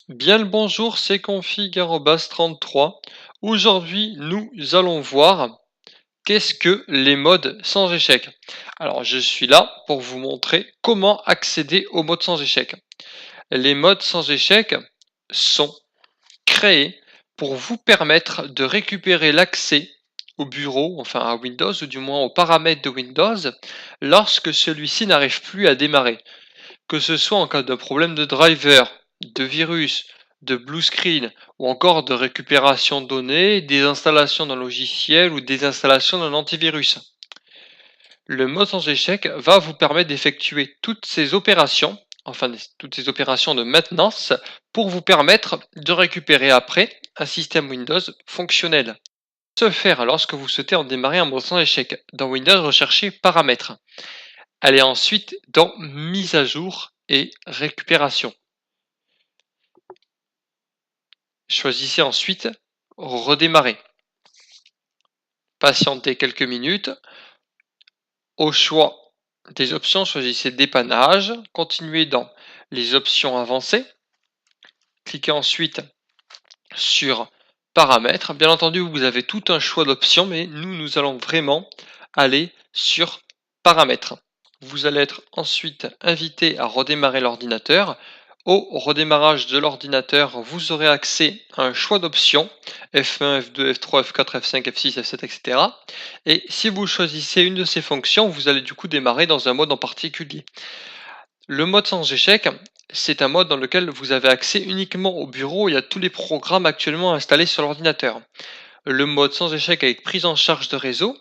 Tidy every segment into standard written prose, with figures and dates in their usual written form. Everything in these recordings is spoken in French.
Bien le bonjour, c'est config@33. Aujourd'hui, nous allons voir qu'est-ce que les modes sans échec. Alors, je suis là pour vous montrer comment accéder aux modes sans échec. Les modes sans échec sont créés pour vous permettre de récupérer l'accès au bureau, enfin à Windows, ou du moins aux paramètres de Windows, lorsque celui-ci n'arrive plus à démarrer. Que ce soit en cas de problème de driver, de virus, de blue screen ou encore de récupération de données, désinstallation d'un logiciel ou désinstallation d'un antivirus. Le mode sans échec va vous permettre d'effectuer toutes ces opérations, enfin toutes ces opérations de maintenance, pour vous permettre de récupérer après un système Windows fonctionnel. Ce faire lorsque vous souhaitez en démarrer un mode sans échec. Dans Windows, recherchez Paramètres. Allez ensuite dans Mise à jour et Récupération. Choisissez ensuite Redémarrer. Patientez quelques minutes. Au choix des options, choisissez Dépannage. Continuez dans les options avancées. Cliquez ensuite sur Paramètres. Bien entendu, vous avez tout un choix d'options, mais nous allons vraiment aller sur Paramètres. Vous allez être ensuite invité à redémarrer l'ordinateur. Au redémarrage de l'ordinateur, vous aurez accès à un choix d'options F1, F2, F3, F4, F5, F6, F7, etc. Et si vous choisissez une de ces fonctions, vous allez du coup démarrer dans un mode en particulier. Le mode sans échec, c'est un mode dans lequel vous avez accès uniquement au bureau et à tous les programmes actuellement installés sur l'ordinateur. Le mode sans échec avec prise en charge de réseau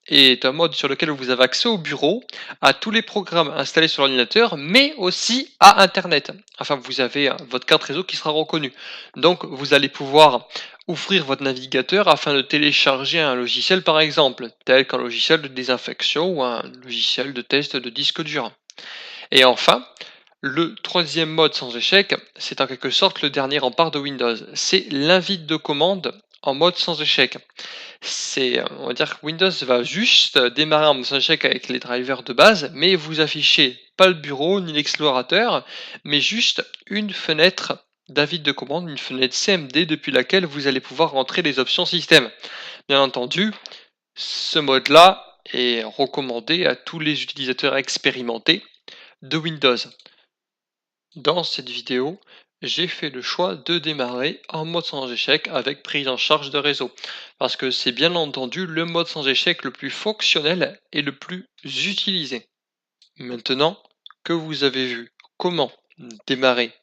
est un mode sur lequel vous avez accès au bureau, à tous les programmes installés sur l'ordinateur, mais aussi à Internet. Enfin, vous avez votre carte réseau qui sera reconnue. Donc, vous allez pouvoir ouvrir votre navigateur afin de télécharger un logiciel, par exemple, tel qu'un logiciel de désinfection ou un logiciel de test de disque dur. Et enfin, le troisième mode sans échec, c'est en quelque sorte le dernier rempart de Windows. C'est l'invite de commande en mode sans échec. On va dire que Windows va juste démarrer en mode sans échec avec les drivers de base, mais vous affichez pas le bureau ni l'explorateur, mais juste une fenêtre d'invite de commande, une fenêtre CMD depuis laquelle vous allez pouvoir rentrer les options système. Bien entendu, ce mode-là est recommandé à tous les utilisateurs expérimentés de Windows. Dans cette vidéo, j'ai fait le choix de démarrer en mode sans échec avec prise en charge de réseau, parce que c'est bien entendu le mode sans échec le plus fonctionnel et le plus utilisé. Maintenant que vous avez vu comment démarrer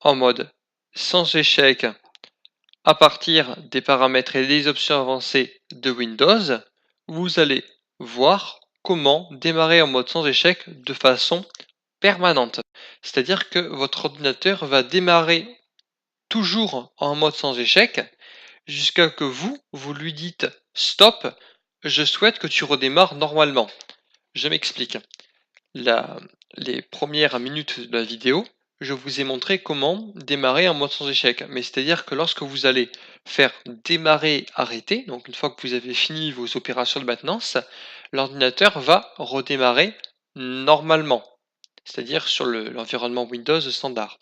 en mode sans échec à partir des paramètres et des options avancées de Windows, vous allez voir comment démarrer en mode sans échec de façon permanente. C'est-à-dire que votre ordinateur va démarrer toujours en mode sans échec jusqu'à que vous lui dites stop, je souhaite que tu redémarres normalement. Je m'explique. La- les premières minutes de la vidéo, je vous ai montré comment démarrer en mode sans échec. Mais c'est-à-dire que lorsque vous allez faire démarrer, arrêter, donc une fois que vous avez fini vos opérations de maintenance, l'ordinateur va redémarrer normalement, c'est-à-dire sur l'environnement Windows standard.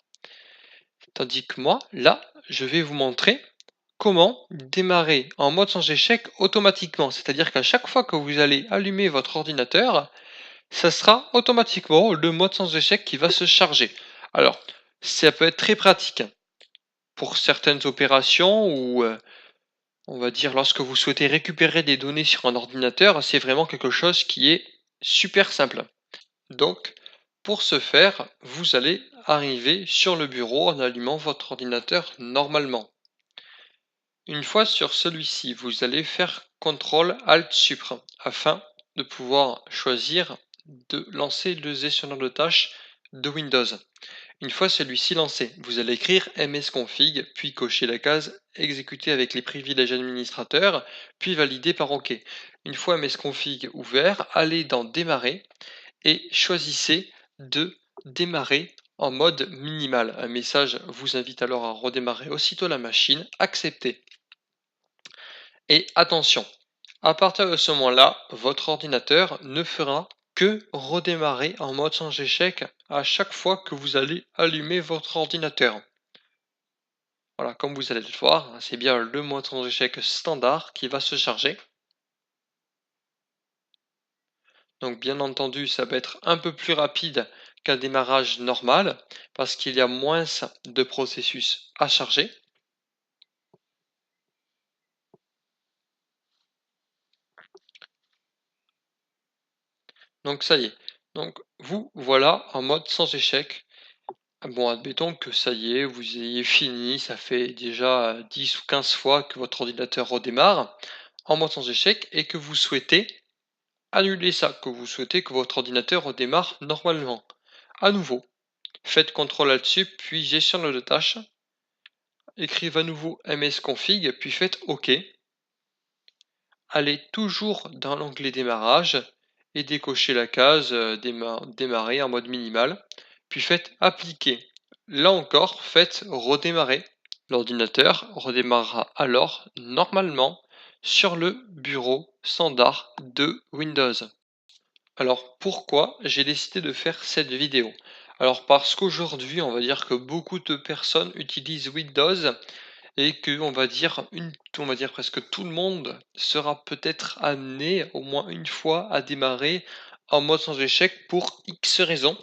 Tandis que moi, là, je vais vous montrer comment démarrer en mode sans échec automatiquement. C'est-à-dire qu'à chaque fois que vous allez allumer votre ordinateur, ça sera automatiquement le mode sans échec qui va se charger. Alors, ça peut être très pratique pour certaines opérations ou on va dire lorsque vous souhaitez récupérer des données sur un ordinateur, c'est vraiment quelque chose qui est super simple. Donc, pour ce faire, vous allez arriver sur le bureau en allumant votre ordinateur normalement. Une fois sur celui-ci, vous allez faire CTRL-ALT-SUPR afin de pouvoir choisir de lancer le gestionnaire de tâches de Windows. Une fois celui-ci lancé, vous allez écrire msconfig, puis cocher la case exécuter avec les privilèges administrateurs, puis valider par OK. Une fois msconfig ouvert, allez dans démarrer et choisissez de démarrer en mode minimal. Un message vous invite alors à redémarrer aussitôt la machine, accepter. Et attention, à partir de ce moment-là, votre ordinateur ne fera que redémarrer en mode sans échec à chaque fois que vous allez allumer votre ordinateur. Voilà, comme vous allez le voir, c'est bien le mode sans échec standard qui va se charger. Donc bien entendu, ça va être un peu plus rapide qu'un démarrage normal parce qu'il y a moins de processus à charger. Donc ça y est. Donc vous voilà en mode sans échec. Bon, admettons que ça y est, vous ayez fini, ça fait déjà 10 ou 15 fois que votre ordinateur redémarre en mode sans échec et que vous souhaitez annuler ça, que vous souhaitez que votre ordinateur redémarre normalement. À nouveau, faites contrôle là-dessus, puis gestion de tâches, écrivez à nouveau msconfig, puis faites OK. Allez toujours dans l'onglet démarrage et décochez la case démarrer en mode minimal, puis faites appliquer. Là encore, faites redémarrer. L'ordinateur redémarrera alors normalement sur le bureau standard de Windows. Alors pourquoi j'ai décidé de faire cette vidéo? Alors parce qu'aujourd'hui, on va dire que beaucoup de personnes utilisent Windows et que on va dire presque tout le monde sera peut-être amené au moins une fois à démarrer en mode sans échec pour X raisons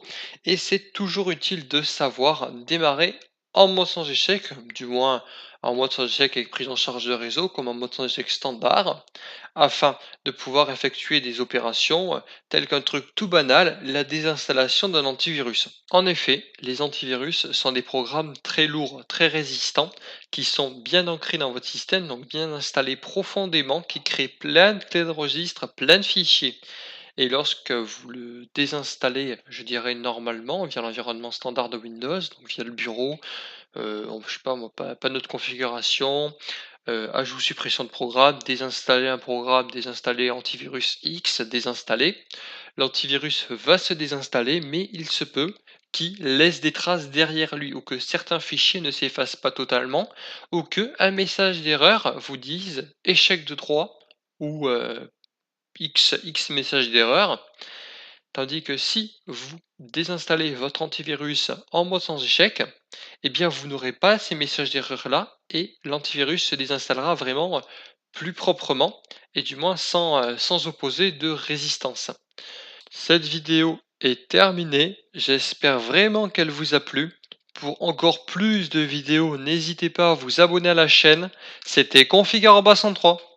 et c'est toujours utile de savoir démarrer en mode sans échec, du moins en mode sans échec avec prise en charge de réseau comme en mode sans échec standard, afin de pouvoir effectuer des opérations telles qu'un truc tout banal, la désinstallation d'un antivirus. En effet, les antivirus sont des programmes très lourds, très résistants qui sont bien ancrés dans votre système, donc bien installés profondément, qui créent plein de clés de registre, plein de fichiers. Et lorsque vous le désinstallez, je dirais normalement, via l'environnement standard de Windows, donc via le bureau, je sais pas moi, panneau de configuration, ajout, suppression de programme, désinstaller un programme, désinstaller antivirus X, désinstaller. L'antivirus va se désinstaller, mais il se peut qu'il laisse des traces derrière lui ou que certains fichiers ne s'effacent pas totalement ou que un message d'erreur vous dise échec de droit ou X message d'erreur. Tandis que si vous désinstallez votre antivirus en mode sans échec, eh bien vous n'aurez pas ces messages d'erreur là et l'antivirus se désinstallera vraiment plus proprement et du moins sans opposer de résistance. Cette vidéo est terminée, j'espère vraiment qu'elle vous a plu. Pour encore plus de vidéos, n'hésitez pas à vous abonner à la chaîne. C'était Config 103.